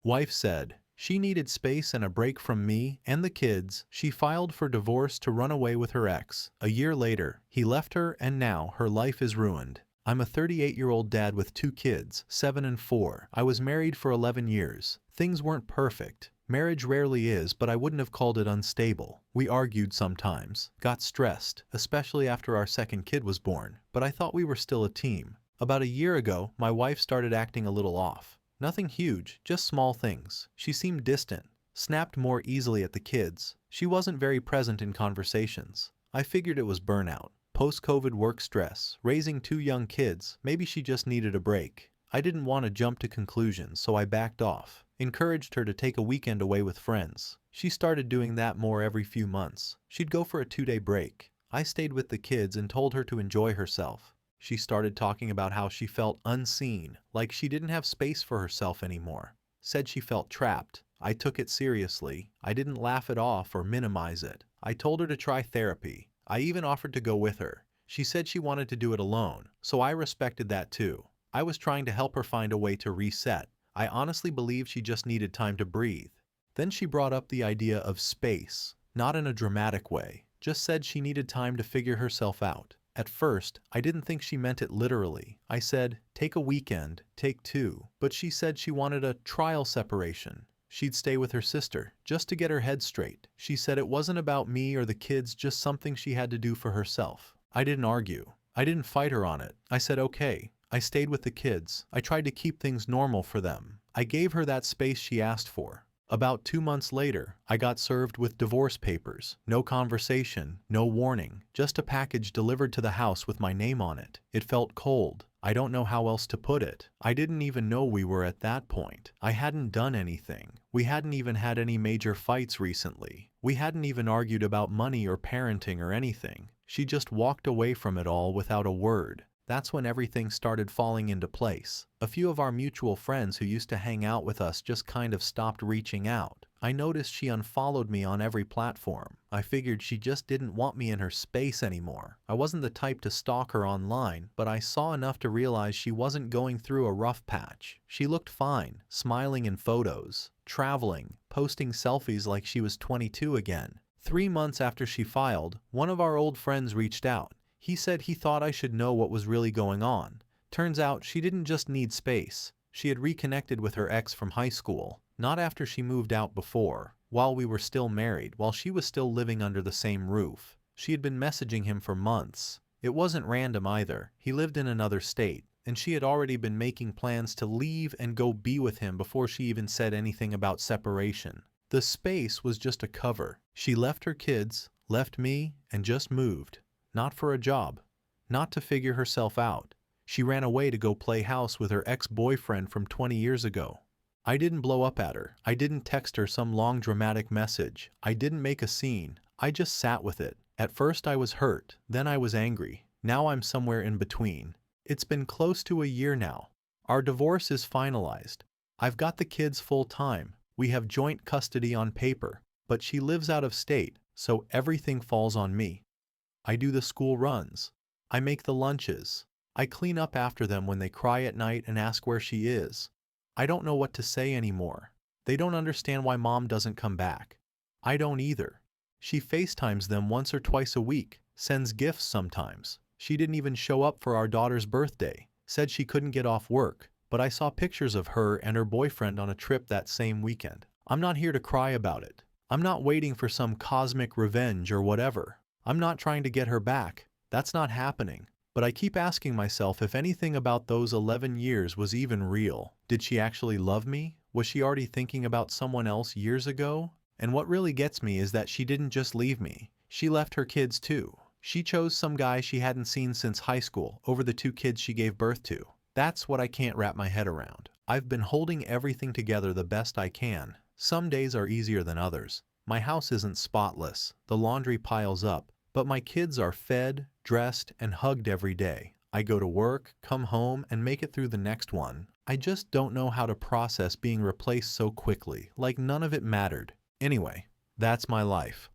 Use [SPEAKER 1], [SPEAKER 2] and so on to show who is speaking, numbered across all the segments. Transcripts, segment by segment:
[SPEAKER 1] Wife said she needed space and a break from me and the kids. She filed for divorce to run away with her ex. A year later, he left her and now her life is ruined. I'm a 38-year-old dad with 2 kids, 7 and 4. I was married for 11 years. Things weren't perfect. Marriage rarely is, but I wouldn't have called it unstable. We argued sometimes, got stressed, especially after our second kid was born, but I thought we were still a team. About a year ago, my wife started acting a little off. Nothing huge, just small things. She seemed distant, snapped more easily at the kids. She wasn't very present in conversations. I figured it was burnout. Post-COVID work stress, raising 2 young kids, maybe she just needed a break. I didn't want to jump to conclusions, so I backed off. Encouraged her to take a weekend away with friends. She started doing that more every few months. She'd go for a 2-day break. I stayed with the kids and told her to enjoy herself. She started talking about how she felt unseen, like she didn't have space for herself anymore. Said she felt trapped. I took it seriously. I didn't laugh it off or minimize it. I told her to try therapy. I even offered to go with her. She said she wanted to do it alone, so I respected that too. I was trying to help her find a way to reset. I honestly believed she just needed time to breathe. Then she brought up the idea of space, not in a dramatic way, just said she needed time to figure herself out. At first, I didn't think she meant it literally. I said, take a weekend, take 2, but she said she wanted a trial separation. She'd stay with her sister, just to get her head straight. She said it wasn't about me or the kids, just something she had to do for herself. I didn't argue. I didn't fight her on it. I said okay. I stayed with the kids. I tried to keep things normal for them. I gave her that space she asked for. About 2 months later, I got served with divorce papers. No conversation, no warning, just a package delivered to the house with my name on it. It felt cold. I don't know how else to put it. I didn't even know we were at that point. I hadn't done anything. We hadn't even had any major fights recently. We hadn't even argued about money or parenting or anything. She just walked away from it all without a word. That's when everything started falling into place. A few of our mutual friends who used to hang out with us just kind of stopped reaching out. I noticed she unfollowed me on every platform. I figured she just didn't want me in her space anymore. I wasn't the type to stalk her online, but I saw enough to realize she wasn't going through a rough patch. She looked fine, smiling in photos, traveling, posting selfies like she was 22 again. 3 months after she filed, one of our old friends reached out. He said he thought I should know what was really going on. Turns out she didn't just need space. She had reconnected with her ex from high school, not after she moved out before, while we were still married, while she was still living under the same roof. She had been messaging him for months. It wasn't random either. He lived in another state, and she had already been making plans to leave and go be with him before she even said anything about separation. The space was just a cover. She left her kids, left me, and just moved. Not for a job, not to figure herself out. She ran away to go play house with her ex-boyfriend from 20 years ago. I didn't blow up at her. I didn't text her some long dramatic message. I didn't make a scene. I just sat with it. At first I was hurt, then I was angry. Now I'm somewhere in between. It's been close to a year now. Our divorce is finalized. I've got the kids full-time. We have joint custody on paper, but she lives out of state, so everything falls on me. I do the school runs. I make the lunches. I clean up after them when they cry at night and ask where she is. I don't know what to say anymore. They don't understand why mom doesn't come back. I don't either. She FaceTimes them once or twice a week, sends gifts sometimes. She didn't even show up for our daughter's birthday, said she couldn't get off work, but I saw pictures of her and her boyfriend on a trip that same weekend. I'm not here to cry about it. I'm not waiting for some cosmic revenge or whatever. I'm not trying to get her back. That's not happening. But I keep asking myself if anything about those 11 years was even real. Did she actually love me? Was she already thinking about someone else years ago? And what really gets me is that she didn't just leave me. She left her kids too. She chose some guy she hadn't seen since high school over the 2 kids she gave birth to. That's what I can't wrap my head around. I've been holding everything together the best I can. Some days are easier than others. My house isn't spotless. The laundry piles up. But my kids are fed, dressed, and hugged every day. I go to work, come home, and make it through the next one. I just don't know how to process being replaced so quickly, like none of it mattered. Anyway, that's my life.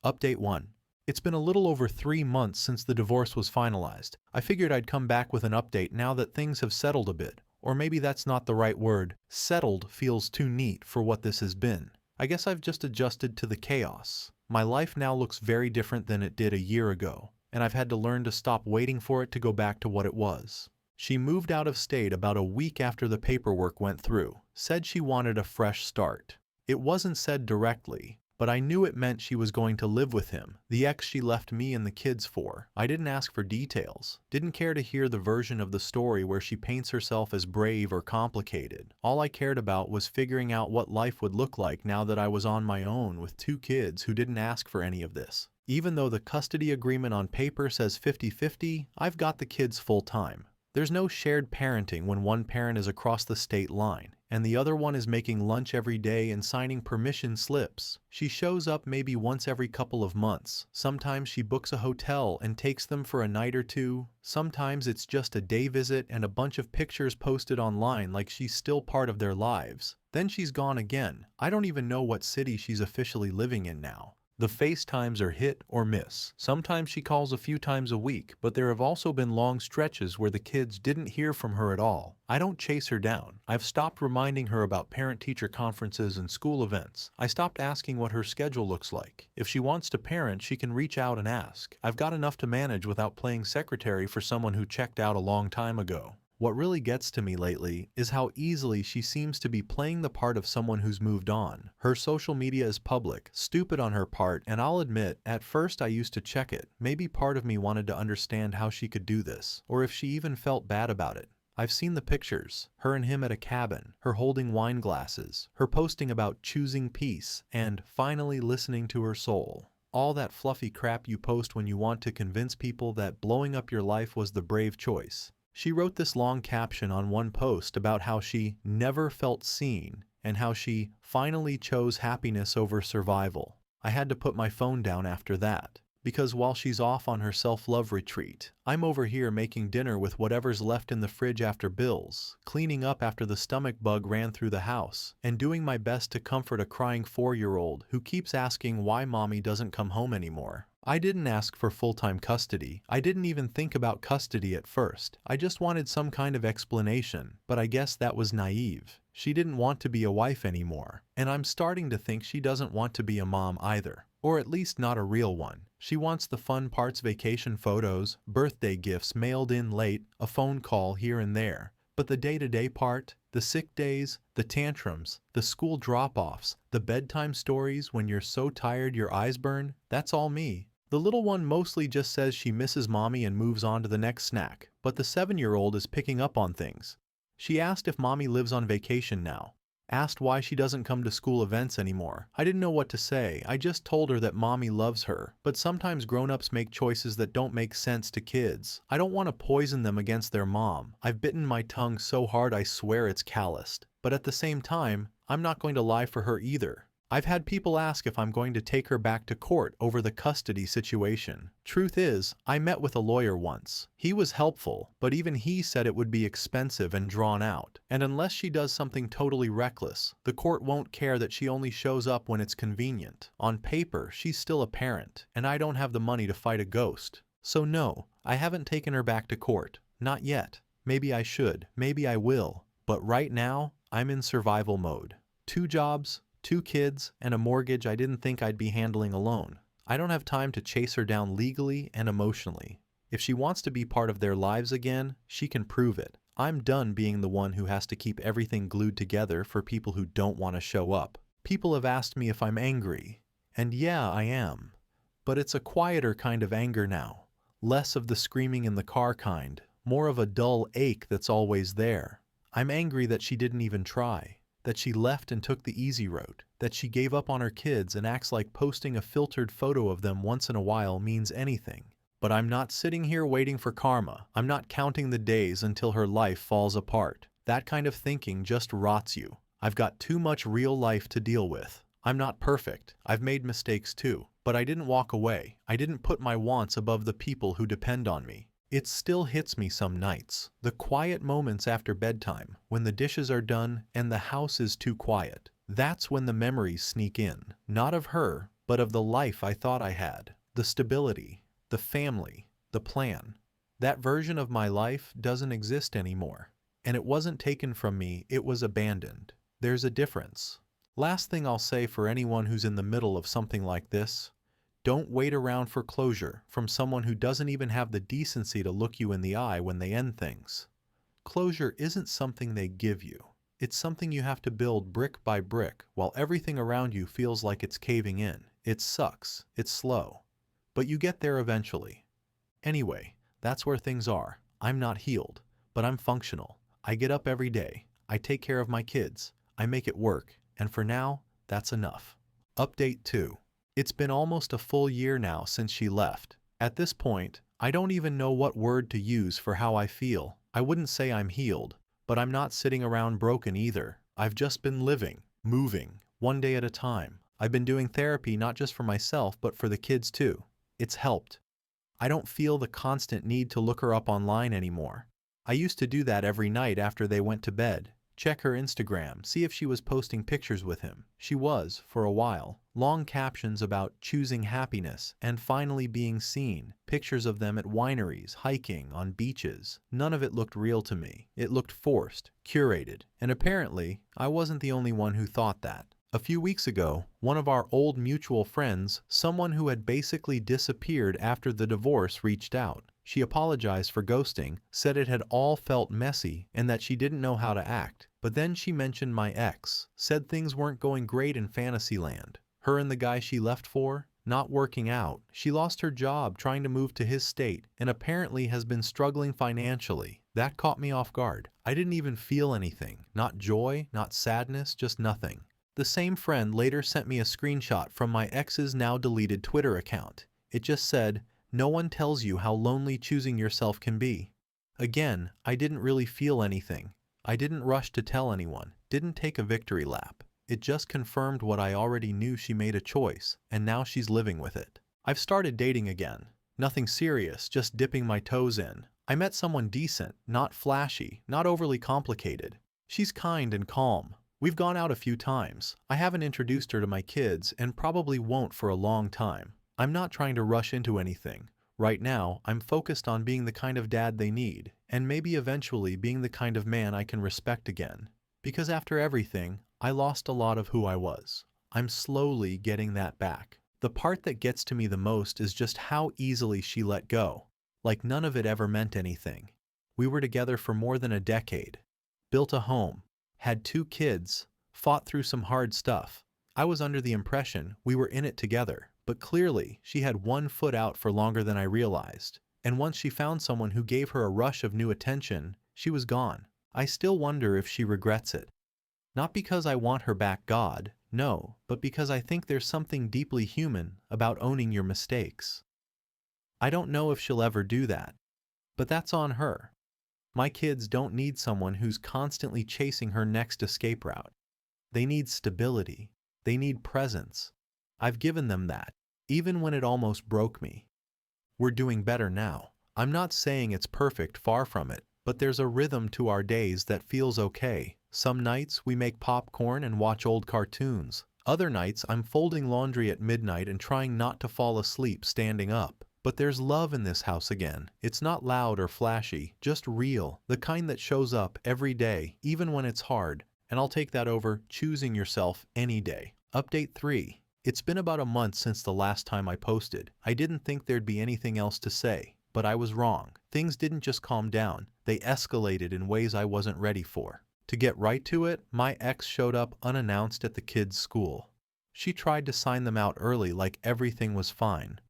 [SPEAKER 1] Update 1. It's been a little over 3 months since the divorce was finalized. I figured I'd come back with an update now that things have settled a bit. Or maybe that's not the right word. Settled feels too neat for what this has been. I guess I've just adjusted to the chaos. My life now looks very different than it did a year ago, and I've had to learn to stop waiting for it to go back to what it was. She moved out of state about a week after the paperwork went through, said she wanted a fresh start. It wasn't said directly, but I knew it meant she was going to live with him, the ex she left me and the kids for. I didn't ask for details, didn't care to hear the version of the story where she paints herself as brave or complicated. All I cared about was figuring out what life would look like now that I was on my own with 2 kids who didn't ask for any of this. Even though the custody agreement on paper says 50-50, I've got the kids full time. There's no shared parenting when one parent is across the state line, and the other one is making lunch every day and signing permission slips. She shows up maybe once every couple of months. Sometimes she books a hotel and takes them for a night or two. Sometimes it's just a day visit and a bunch of pictures posted online like she's still part of their lives. Then she's gone again. I don't even know what city she's officially living in now. The FaceTimes are hit or miss. Sometimes she calls a few times a week, but there have also been long stretches where the kids didn't hear from her at all. I don't chase her down. I've stopped reminding her about parent-teacher conferences and school events. I stopped asking what her schedule looks like. If she wants to parent, she can reach out and ask. I've got enough to manage without playing secretary for someone who checked out a long time ago. What really gets to me lately is how easily she seems to be playing the part of someone who's moved on. Her social media is public, stupid on her part, and I'll admit, at first I used to check it. Maybe part of me wanted to understand how she could do this, or if she even felt bad about it. I've seen the pictures, her and him at a cabin, her holding wine glasses, her posting about choosing peace, and finally listening to her soul. All that fluffy crap you post when you want to convince people that blowing up your life was the brave choice. She wrote this long caption on one post about how she never felt seen and how she finally chose happiness over survival. I had to put my phone down after that, because while she's off on her self-love retreat, I'm over here making dinner with whatever's left in the fridge after bills, cleaning up after the stomach bug ran through the house, and doing my best to comfort a crying 4-year-old who keeps asking why mommy doesn't come home anymore. I didn't ask for full-time custody. I didn't even think about custody at first. I just wanted some kind of explanation, but I guess that was naive. She didn't want to be a wife anymore, and I'm starting to think she doesn't want to be a mom either. Or at least not a real one. She wants the fun parts, vacation photos, birthday gifts mailed in late, a phone call here and there. But the day-to-day part, the sick days, the tantrums, the school drop-offs, the bedtime stories when you're so tired your eyes burn, that's all me. The little one mostly just says she misses mommy and moves on to the next snack, but the 7-year-old is picking up on things. She asked if mommy lives on vacation now. Asked why she doesn't come to school events anymore. I didn't know what to say. I just told her that mommy loves her, but sometimes grown-ups make choices that don't make sense to kids. I don't want to poison them against their mom. I've bitten my tongue so hard I swear it's calloused. But at the same time, I'm not going to lie for her either. I've had people ask if I'm going to take her back to court over the custody situation. Truth is, I met with a lawyer once. He was helpful, but even he said it would be expensive and drawn out. And unless she does something totally reckless, the court won't care that she only shows up when it's convenient. On paper, she's still a parent, and I don't have the money to fight a ghost. So no, I haven't taken her back to court. Not yet. Maybe I should. Maybe I will. But right now, I'm in survival mode. 2 jobs, 2 kids, and a mortgage I didn't think I'd be handling alone. I don't have time to chase her down legally and emotionally. If she wants to be part of their lives again, she can prove it. I'm done being the one who has to keep everything glued together for people who don't want to show up. People have asked me if I'm angry, and yeah, I am. But it's a quieter kind of anger now. Less of the screaming in the car kind, more of a dull ache that's always there. I'm angry that she didn't even try. That she left and took the easy road, that she gave up on her kids and acts like posting a filtered photo of them once in a while means anything. But I'm not sitting here waiting for karma. I'm not counting the days until her life falls apart. That kind of thinking just rots you. I've got too much real life to deal with. I'm not perfect. I've made mistakes too. But I didn't walk away. I didn't put my wants above the people who depend on me. It still hits me some nights. The quiet moments after bedtime, when the dishes are done and the house is too quiet. That's when the memories sneak in. Not of her, but of the life I thought I had. The stability, the family, the plan. That version of my life doesn't exist anymore. And it wasn't taken from me, it was abandoned. There's a difference. Last thing I'll say for anyone who's in the middle of something like this, don't wait around for closure from someone who doesn't even have the decency to look you in the eye when they end things. Closure isn't something they give you. It's something you have to build brick by brick while everything around you feels like it's caving in. It sucks. It's slow. But you get there eventually. Anyway, that's where things are. I'm not healed, but I'm functional. I get up every day. I take care of my kids. I make it work. And for now, that's enough. Update 2. It's been almost a full year now since she left. At this point, I don't even know what word to use for how I feel. I wouldn't say I'm healed, but I'm not sitting around broken either. I've just been living, moving, one day at a time. I've been doing therapy not just for myself, but for the kids too. It's helped. I don't feel the constant need to look her up online anymore. I used to do that every night after they went to bed. Check her Instagram, see if she was posting pictures with him. She was, for a while. Long captions about choosing happiness and finally being seen. Pictures of them at wineries, hiking, on beaches. None of it looked real to me. It looked forced, curated. And apparently, I wasn't the only one who thought that. A few weeks ago, one of our old mutual friends, someone who had basically disappeared after the divorce, reached out. She apologized for ghosting, said it had all felt messy and that she didn't know how to act. But then she mentioned my ex, said things weren't going great in Fantasyland. Her and the guy she left for, not working out. She lost her job trying to move to his state and apparently has been struggling financially. That caught me off guard. I didn't even feel anything. Not joy, not sadness, just nothing. The same friend later sent me a screenshot from my ex's now deleted Twitter account. It just said, "No one tells you how lonely choosing yourself can be." Again, I didn't really feel anything. I didn't rush to tell anyone, didn't take a victory lap. It just confirmed what I already knew. She made a choice, and now she's living with it. I've started dating again. Nothing serious, just dipping my toes in. I met someone decent, not flashy, not overly complicated. She's kind and calm. We've gone out a few times. I haven't introduced her to my kids and probably won't for a long time. I'm not trying to rush into anything. Right now, I'm focused on being the kind of dad they need, and maybe eventually being the kind of man I can respect again. Because after everything, I lost a lot of who I was. I'm slowly getting that back. The part that gets to me the most is just how easily she let go. Like none of it ever meant anything. We were together for more than a decade. Built a home. Had 2 kids. Fought through some hard stuff. I was under the impression we were in it together. But clearly, she had one foot out for longer than I realized. And once she found someone who gave her a rush of new attention, she was gone. I still wonder if she regrets it. Not because I want her back, God, no, but because I think there's something deeply human about owning your mistakes. I don't know if she'll ever do that, but that's on her. My kids don't need someone who's constantly chasing her next escape route. They need stability. They need presence. I've given them that, even when it almost broke me. We're doing better now. I'm not saying it's perfect, far from it, but there's a rhythm to our days that feels okay. Some nights we make popcorn and watch old cartoons. Other nights I'm folding laundry at midnight and trying not to fall asleep standing up. But there's love in this house again. It's not loud or flashy, just real, the kind that shows up every day, even when it's hard. And I'll take that over choosing yourself any day. Update 3. It's been about a month since the last time I posted. I didn't think there'd be anything else to say, but I was wrong. Things didn't just calm down, they escalated in ways I wasn't ready for. To get right to it, my ex showed up unannounced at the kids' school. She tried to sign them out early like everything was fine.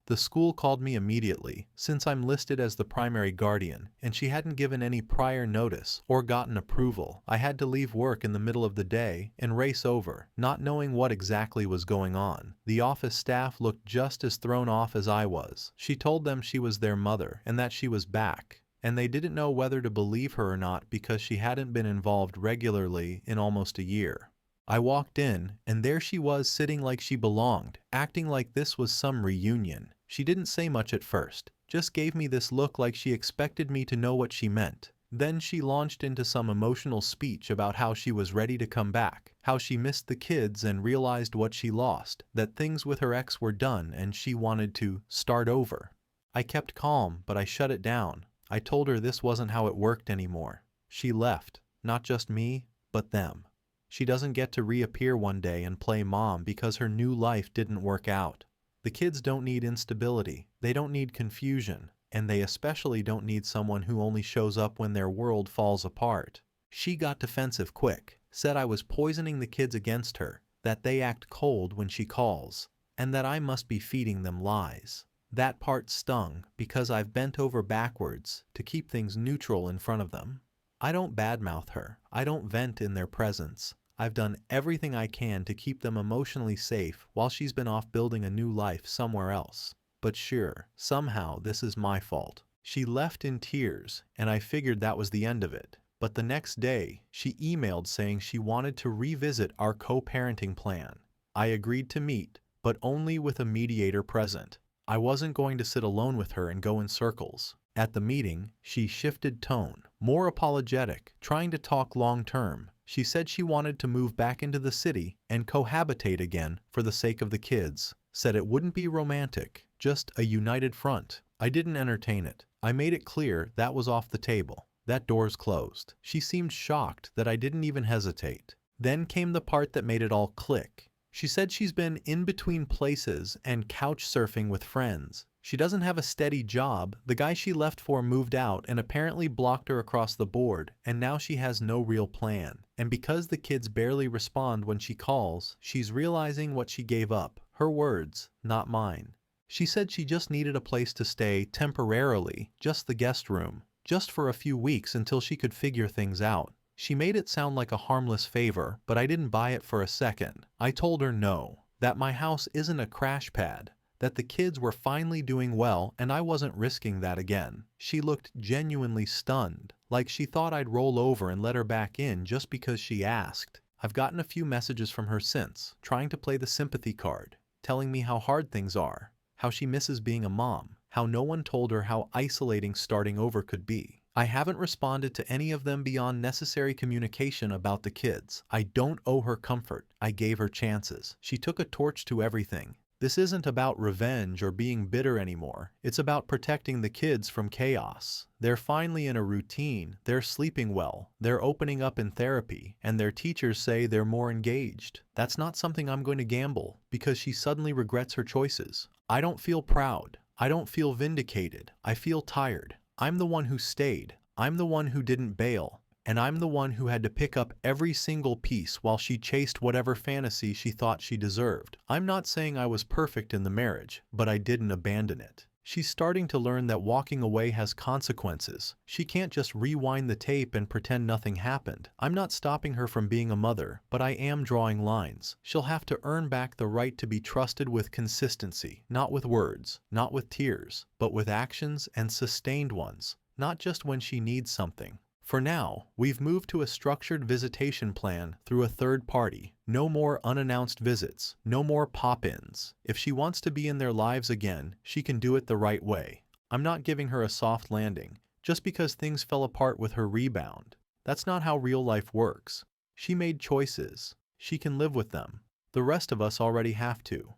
[SPEAKER 1] The school called me immediately, since I'm listed as the primary guardian, and she hadn't given any prior notice or gotten approval. I had to leave work in the middle of the day and race over, not knowing what exactly was going on. The office staff looked just as thrown off as I was. She told them she was their mother and that she was back, and they didn't know whether to believe her or not because she hadn't been involved regularly in almost a year. I walked in, and there she was sitting like she belonged, acting like this was some reunion. She didn't say much at first, just gave me this look like she expected me to know what she meant. Then she launched into some emotional speech about how she was ready to come back, how she missed the kids and realized what she lost, that things with her ex were done and she wanted to start over. I kept calm, but I shut it down. I told her this wasn't how it worked anymore. She left, not just me, but them. She doesn't get to reappear one day and play mom because her new life didn't work out. The kids don't need instability, they don't need confusion, and they especially don't need someone who only shows up when their world falls apart. She got defensive quick, said I was poisoning the kids against her, that they act cold when she calls, and that I must be feeding them lies. That part stung because I've bent over backwards to keep things neutral in front of them. I don't badmouth her, I don't vent in their presence. I've done everything I can to keep them emotionally safe while she's been off building a new life somewhere else. But sure, somehow this is my fault. She left in tears, and I figured that was the end of it. But the next day, she emailed saying she wanted to revisit our co-parenting plan. I agreed to meet, but only with a mediator present. I wasn't going to sit alone with her and go in circles. At the meeting, she shifted tone, more apologetic, trying to talk long-term. She said she wanted to move back into the city and cohabitate again for the sake of the kids. Said it wouldn't be romantic, just a united front. I didn't entertain it. I made it clear that was off the table. That door's closed. She seemed shocked that I didn't even hesitate. Then came the part that made it all click. She said she's been in between places and couch surfing with friends. She doesn't have a steady job, the guy she left for moved out and apparently blocked her across the board, and now she has no real plan. And because the kids barely respond when she calls, she's realizing what she gave up. Her words, not mine. She said she just needed a place to stay temporarily, just the guest room, just for a few weeks until she could figure things out. She made it sound like a harmless favor, but I didn't buy it for a second. I told her no, that my house isn't a crash pad, that the kids were finally doing well and I wasn't risking that again. She looked genuinely stunned, like she thought I'd roll over and let her back in just because she asked. I've gotten a few messages from her since, trying to play the sympathy card, telling me how hard things are, how she misses being a mom, how no one told her how isolating starting over could be. I haven't responded to any of them beyond necessary communication about the kids. I don't owe her comfort. I gave her chances. She took a torch to everything. This isn't about revenge or being bitter anymore. It's about protecting the kids from chaos. They're finally in a routine, they're sleeping well, they're opening up in therapy, and their teachers say they're more engaged. That's not something I'm going to gamble because she suddenly regrets her choices. I don't feel proud. I don't feel vindicated. I feel tired. I'm the one who stayed. I'm the one who didn't bail. And I'm the one who had to pick up every single piece while she chased whatever fantasy she thought she deserved. I'm not saying I was perfect in the marriage, but I didn't abandon it. She's starting to learn that walking away has consequences. She can't just rewind the tape and pretend nothing happened. I'm not stopping her from being a mother, but I am drawing lines. She'll have to earn back the right to be trusted with consistency, not with words, not with tears, but with actions and sustained ones, not just when she needs something. For now, we've moved to a structured visitation plan through a third party. No more unannounced visits, no more pop-ins. If she wants to be in their lives again, she can do it the right way. I'm not giving her a soft landing, just because things fell apart with her rebound. That's not how real life works. She made choices. She can live with them. The rest of us already have to.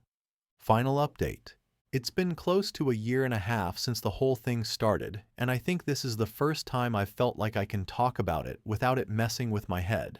[SPEAKER 1] Final update. It's been close to a year and a half since the whole thing started, and I think this is the first time I've felt like I can talk about it without it messing with my head.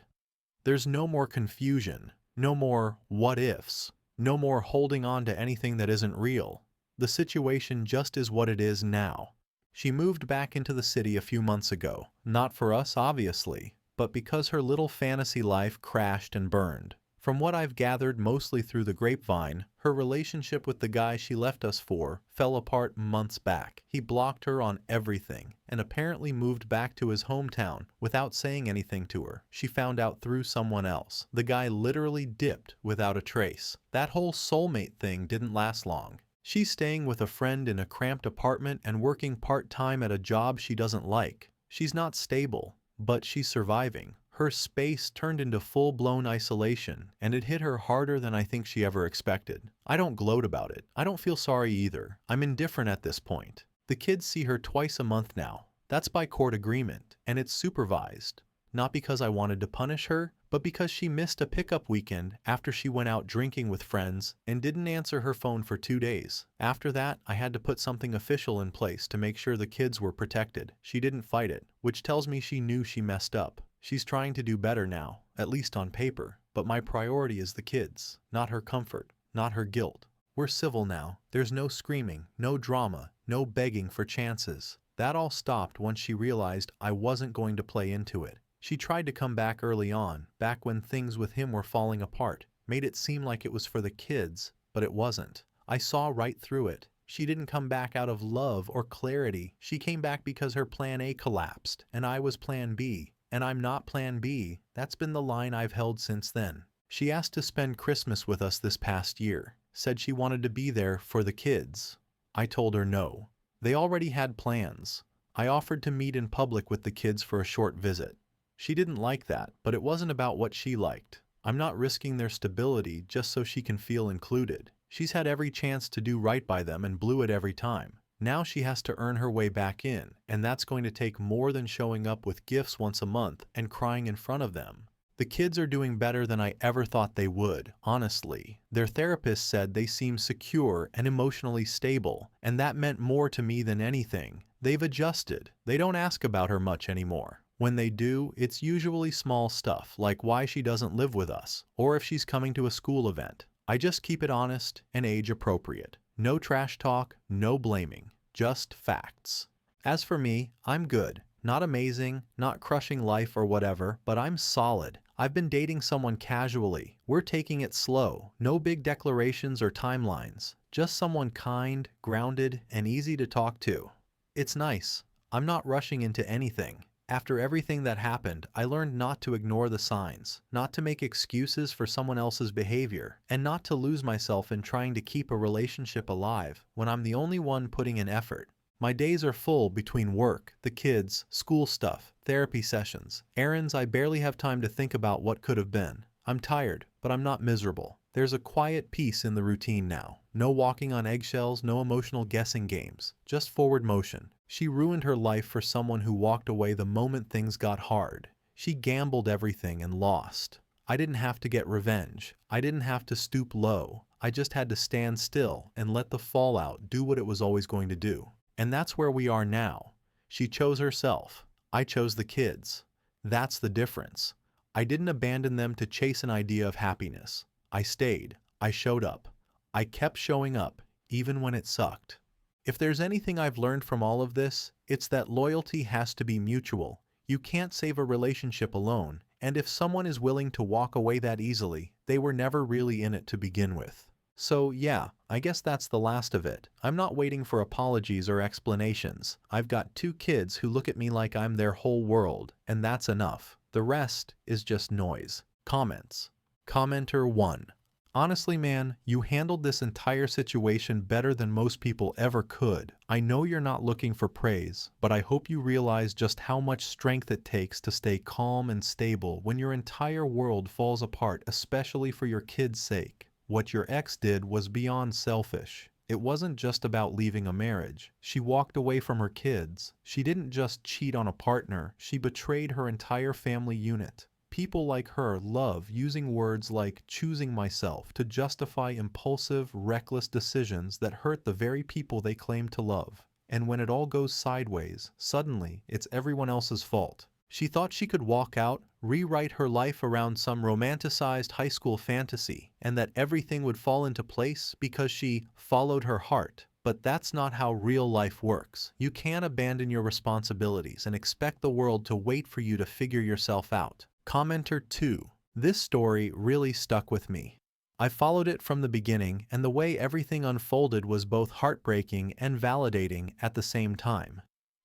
[SPEAKER 1] There's no more confusion, no more what-ifs, no more holding on to anything that isn't real. The situation just is what it is now. She moved back into the city a few months ago, not for us obviously, but because her little fantasy life crashed and burned. From what I've gathered mostly through the grapevine, her relationship with the guy she left us for fell apart months back. He blocked her on everything and apparently moved back to his hometown without saying anything to her. She found out through someone else. The guy literally dipped without a trace. That whole soulmate thing didn't last long. She's staying with a friend in a cramped apartment and working part-time at a job she doesn't like. She's not stable, but she's surviving. Her space turned into full-blown isolation, and it hit her harder than I think she ever expected. I don't gloat about it. I don't feel sorry either. I'm indifferent at this point. The kids see her twice a month now. That's by court agreement, and it's supervised. Not because I wanted to punish her, but because she missed a pickup weekend after she went out drinking with friends and didn't answer her phone for 2 days. After that, I had to put something official in place to make sure the kids were protected. She didn't fight it, which tells me she knew she messed up. She's trying to do better now, at least on paper, but my priority is the kids, not her comfort, not her guilt. We're civil now. There's no screaming, no drama, no begging for chances. That all stopped once she realized I wasn't going to play into it. She tried to come back early on, back when things with him were falling apart, made it seem like it was for the kids, but it wasn't. I saw right through it. She didn't come back out of love or clarity. She came back because her plan A collapsed, and I was plan B. And I'm not plan B. That's been the line I've held since then. She asked to spend Christmas with us this past year. Said she wanted to be there for the kids. I told her no. They already had plans. I offered to meet in public with the kids for a short visit. She didn't like that, but it wasn't about what she liked. I'm not risking their stability just so she can feel included. She's had every chance to do right by them and blew it every time. Now she has to earn her way back in, and that's going to take more than showing up with gifts once a month and crying in front of them. The kids are doing better than I ever thought they would, honestly. Their therapist said they seem secure and emotionally stable, and that meant more to me than anything. They've adjusted. They don't ask about her much anymore. When they do, it's usually small stuff, like why she doesn't live with us, or if she's coming to a school event. I just keep it honest and age appropriate. No trash talk, no blaming, just facts. As for me, I'm good. Not amazing, not crushing life or whatever, but I'm solid. I've been dating someone casually. We're taking it slow. No big declarations or timelines. Just someone kind, grounded, and easy to talk to. It's nice. I'm not rushing into anything. After everything that happened, I learned not to ignore the signs, not to make excuses for someone else's behavior, and not to lose myself in trying to keep a relationship alive when I'm the only one putting in effort. My days are full between work, the kids, school stuff, therapy sessions, errands. I barely have time to think about what could have been. I'm tired, but I'm not miserable. There's a quiet peace in the routine now. No walking on eggshells, no emotional guessing games, just forward motion. She ruined her life for someone who walked away the moment things got hard. She gambled everything and lost. I didn't have to get revenge. I didn't have to stoop low. I just had to stand still and let the fallout do what it was always going to do. And that's where we are now. She chose herself. I chose the kids. That's the difference. I didn't abandon them to chase an idea of happiness. I stayed. I showed up. I kept showing up, even when it sucked. If there's anything I've learned from all of this, it's that loyalty has to be mutual. You can't save a relationship alone, and if someone is willing to walk away that easily, they were never really in it to begin with. So yeah, I guess that's the last of it. I'm not waiting for apologies or explanations. I've got 2 kids who look at me like I'm their whole world, and that's enough. The rest is just noise. Comments. Commenter 1. Honestly, man, you handled this entire situation better than most people ever could. I know you're not looking for praise, but I hope you realize just how much strength it takes to stay calm and stable when your entire world falls apart, especially for your kids' sake. What your ex did was beyond selfish. It wasn't just about leaving a marriage. She walked away from her kids. She didn't just cheat on a partner, she betrayed her entire family unit. People like her love using words like choosing myself to justify impulsive, reckless decisions that hurt the very people they claim to love. And when it all goes sideways, suddenly it's everyone else's fault. She thought she could walk out, rewrite her life around some romanticized high school fantasy, and that everything would fall into place because she followed her heart. But that's not how real life works. You can't abandon your responsibilities and expect the world to wait for you to figure yourself out. Commenter 2. This story really stuck with me. I followed it from the beginning, and the way everything unfolded was both heartbreaking and validating at the same time.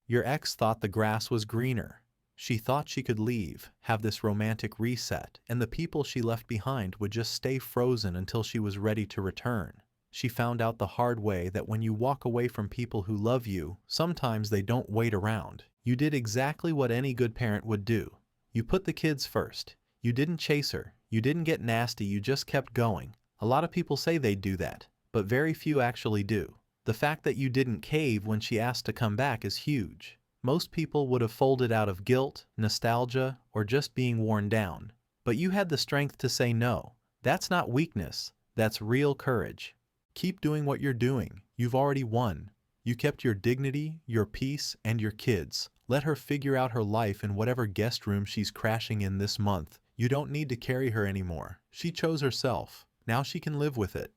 [SPEAKER 1] Your ex thought the grass was greener. She thought she could leave, have this romantic reset, and the people she left behind would just stay frozen until she was ready to return. She found out the hard way that when you walk away from people who love you, sometimes they don't wait around. You did exactly what any good parent would do. You put the kids first. You didn't chase her. You didn't get nasty. You just kept going. A lot of people say they'd do that, but very few actually do. The fact that you didn't cave when she asked to come back is huge. Most people would have folded out of guilt, nostalgia, or just being worn down. But you had the strength to say no. That's not weakness, that's real courage. Keep doing what you're doing. You've already won. You kept your dignity, your peace, and your kids. Let her figure out her life in whatever guest room she's crashing in this month. You don't need to carry her anymore. She chose herself. Now she can live with it.